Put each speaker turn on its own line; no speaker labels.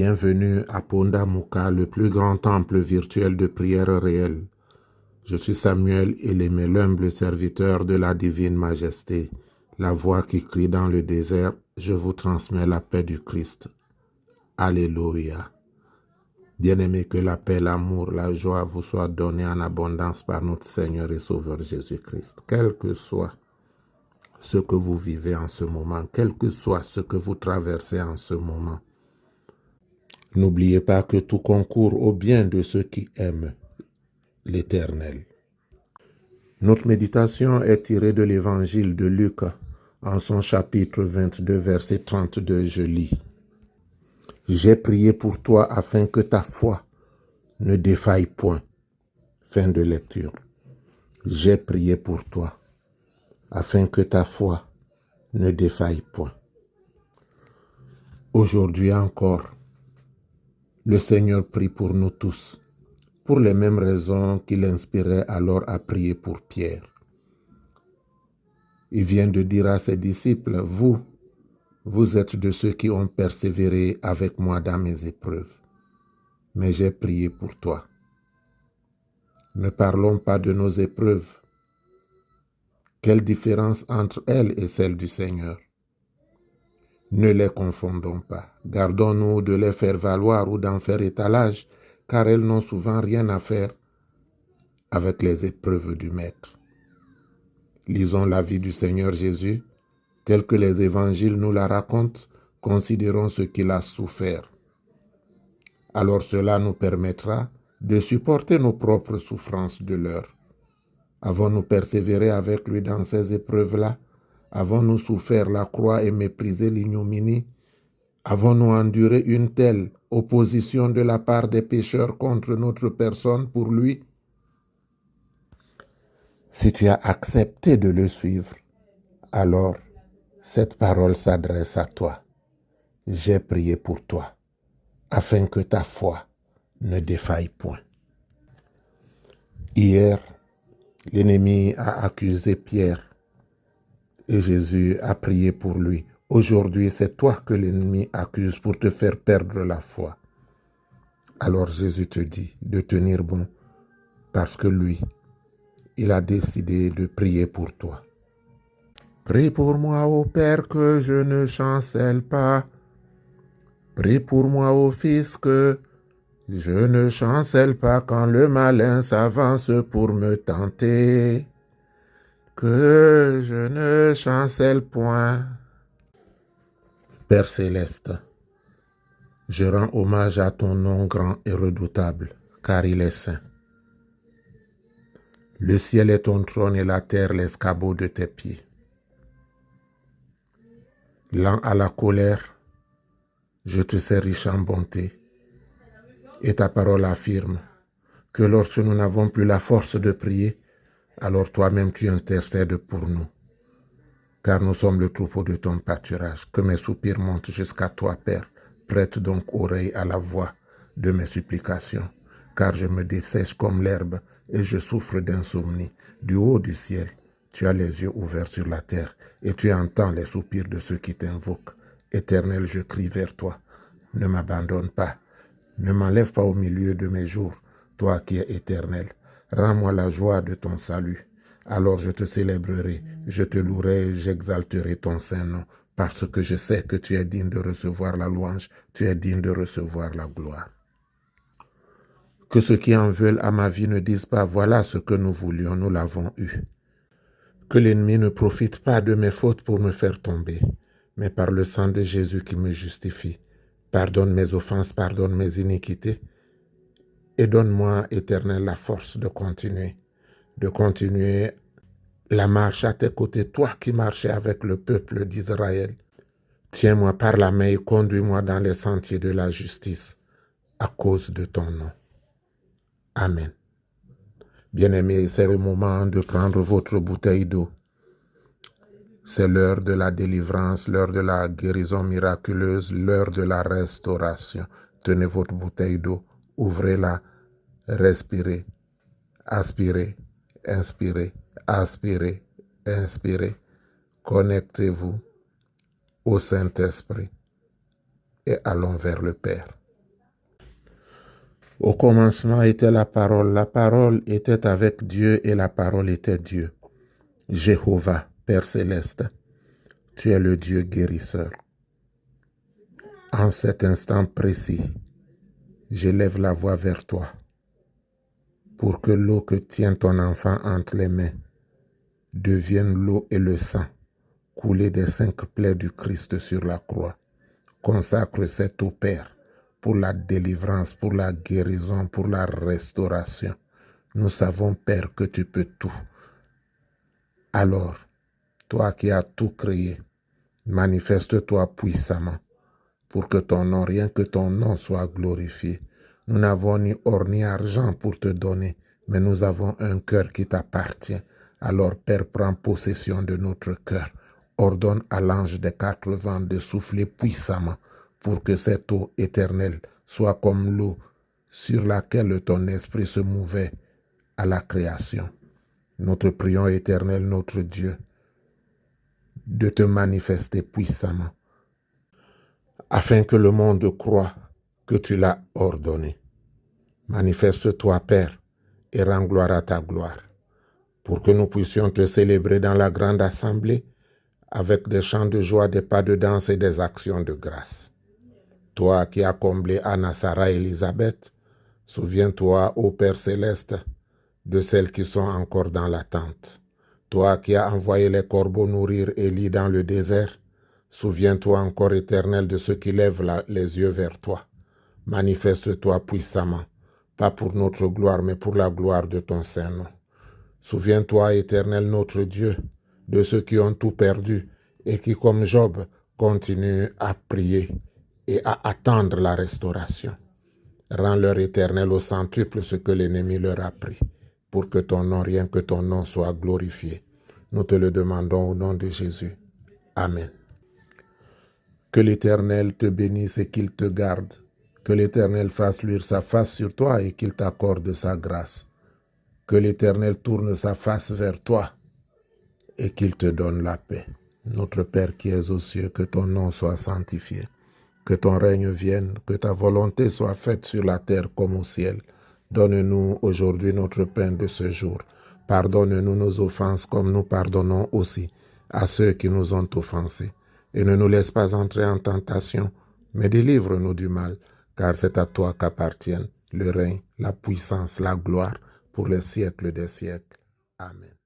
Bienvenue à Pondamuka, le plus grand temple virtuel de prière réelle. Je suis Samuel Elémé, l'humble serviteur de la divine majesté, la voix qui crie dans le désert, je vous transmets la paix du Christ. Alléluia. Bien-aimés, que la paix, l'amour, la joie vous soient donnés en abondance par notre Seigneur et Sauveur Jésus-Christ. Quel que soit ce que vous vivez en ce moment, quel que soit ce que vous traversez en ce moment, n'oubliez pas que tout concourt au bien de ceux qui aiment l'Éternel. Notre méditation est tirée de l'évangile de Luc, en son chapitre 22, verset 32, je lis. J'ai prié pour toi afin que ta foi ne défaille point. Fin de lecture. J'ai prié pour toi afin que ta foi ne défaille point. Aujourd'hui encore, le Seigneur prie pour nous tous, pour les mêmes raisons qu'il inspirait alors à prier pour Pierre. Il vient de dire à ses disciples, vous êtes de ceux qui ont persévéré avec moi dans mes épreuves, mais j'ai prié pour toi. Ne parlons pas de nos épreuves. Quelle différence entre elles et celles du Seigneur? Ne les confondons pas. Gardons-nous de les faire valoir ou d'en faire étalage, car elles n'ont souvent rien à faire avec les épreuves du Maître. Lisons la vie du Seigneur Jésus, tel que les évangiles nous la racontent, considérons ce qu'il a souffert. Alors cela nous permettra de supporter nos propres souffrances de l'heure. Avons-nous persévéré avec lui dans ces épreuves-là? Avons-nous souffert la croix et méprisé l'ignominie? Avons-nous enduré une telle opposition de la part des pécheurs contre notre personne pour lui? Si tu as accepté de le suivre, alors cette parole s'adresse à toi. J'ai prié pour toi, afin que ta foi ne défaille point. Hier, l'ennemi a accusé Pierre et Jésus a prié pour lui. Aujourd'hui, c'est toi que l'ennemi accuse pour te faire perdre la foi. Alors Jésus te dit de tenir bon parce que lui, il a décidé de prier pour toi. Prie pour moi, ô Père, que je ne chancelle pas. Prie pour moi, ô Fils, que je ne chancelle pas quand le malin s'avance pour me tenter. Que je ne chancelle point. Père céleste, je rends hommage à ton nom grand et redoutable, car il est saint. Le ciel est ton trône et la terre l'escabeau de tes pieds. Lent à la colère, je te sais riche en bonté, et ta parole affirme que lorsque nous n'avons plus la force de prier, alors toi-même tu intercèdes pour nous. Car nous sommes le troupeau de ton pâturage, que mes soupirs montent jusqu'à toi, Père. Prête donc oreille à la voix de mes supplications, car je me dessèche comme l'herbe et je souffre d'insomnie. Du haut du ciel, tu as les yeux ouverts sur la terre et tu entends les soupirs de ceux qui t'invoquent. Éternel, je crie vers toi. Ne m'abandonne pas. Ne m'enlève pas au milieu de mes jours, toi qui es éternel. Rends-moi la joie de ton salut. Alors je te célébrerai, je te louerai et j'exalterai ton saint nom, parce que je sais que tu es digne de recevoir la louange, tu es digne de recevoir la gloire. Que ceux qui en veulent à ma vie ne disent pas, voilà ce que nous voulions, nous l'avons eu. Que l'ennemi ne profite pas de mes fautes pour me faire tomber, mais par le sang de Jésus qui me justifie. Pardonne mes offenses, pardonne mes iniquités, et donne-moi, Éternel, la force de continuer la marche à tes côtés, toi qui marchais avec le peuple d'Israël. Tiens-moi par la main et conduis-moi dans les sentiers de la justice, à cause de ton nom. Amen. Bien-aimés, c'est le moment de prendre votre bouteille d'eau. C'est l'heure de la délivrance, l'heure de la guérison miraculeuse, l'heure de la restauration. Tenez votre bouteille d'eau, ouvrez-la, respirez, aspirez, inspirez, aspirez, inspirez. Connectez-vous au Saint-Esprit et allons vers le Père. Au commencement était la parole était avec Dieu et la parole était Dieu. Jéhovah, Père céleste, tu es le Dieu guérisseur. En cet instant précis, j'élève la voix vers toi pour que l'eau que tient ton enfant entre les mains devienne l'eau et le sang coulé des 5 plaies du Christ sur la croix. Consacre cette eau, Père, pour la délivrance, pour la guérison, pour la restauration. Nous savons, Père, que tu peux tout. Alors, toi qui as tout créé, manifeste-toi puissamment pour que ton nom, rien que ton nom soit glorifié. Nous n'avons ni or ni argent pour te donner, mais nous avons un cœur qui t'appartient. Alors, Père, prends possession de notre cœur. Ordonne à l'ange des 4 vents de souffler puissamment pour que cette eau éternelle soit comme l'eau sur laquelle ton esprit se mouvait à la création. Nous te prions, Éternel, notre Dieu, de te manifester puissamment, afin que le monde croie que tu l'as ordonné. Manifeste-toi, Père, et rends gloire à ta gloire, pour que nous puissions te célébrer dans la grande assemblée avec des chants de joie, des pas de danse et des actions de grâce. Toi qui as comblé Anna, Sarah et Élisabeth, souviens-toi, ô Père céleste, de celles qui sont encore dans l'attente. Toi qui as envoyé les corbeaux nourrir Élie dans le désert, souviens-toi encore, Éternel, de ceux qui lèvent les yeux vers toi. Manifeste-toi puissamment, pas pour notre gloire, mais pour la gloire de ton Saint-Nom. Souviens-toi, Éternel, notre Dieu, de ceux qui ont tout perdu et qui, comme Job, continuent à prier et à attendre la restauration. Rends-leur, Éternel, au centuple ce que l'ennemi leur a pris, pour que ton nom, rien que ton nom, soit glorifié. Nous te le demandons au nom de Jésus. Amen. Que l'Éternel te bénisse et qu'il te garde. Que l'Éternel fasse luire sa face sur toi et qu'il t'accorde sa grâce. Que l'Éternel tourne sa face vers toi et qu'il te donne la paix. Notre Père qui es aux cieux, que ton nom soit sanctifié. Que ton règne vienne, que ta volonté soit faite sur la terre comme au ciel. Donne-nous aujourd'hui notre pain de ce jour. Pardonne-nous nos offenses comme nous pardonnons aussi à ceux qui nous ont offensés. Et ne nous laisse pas entrer en tentation, mais délivre-nous du mal, car c'est à toi qu'appartiennent le règne, la puissance, la gloire, pour les siècles des siècles. Amen.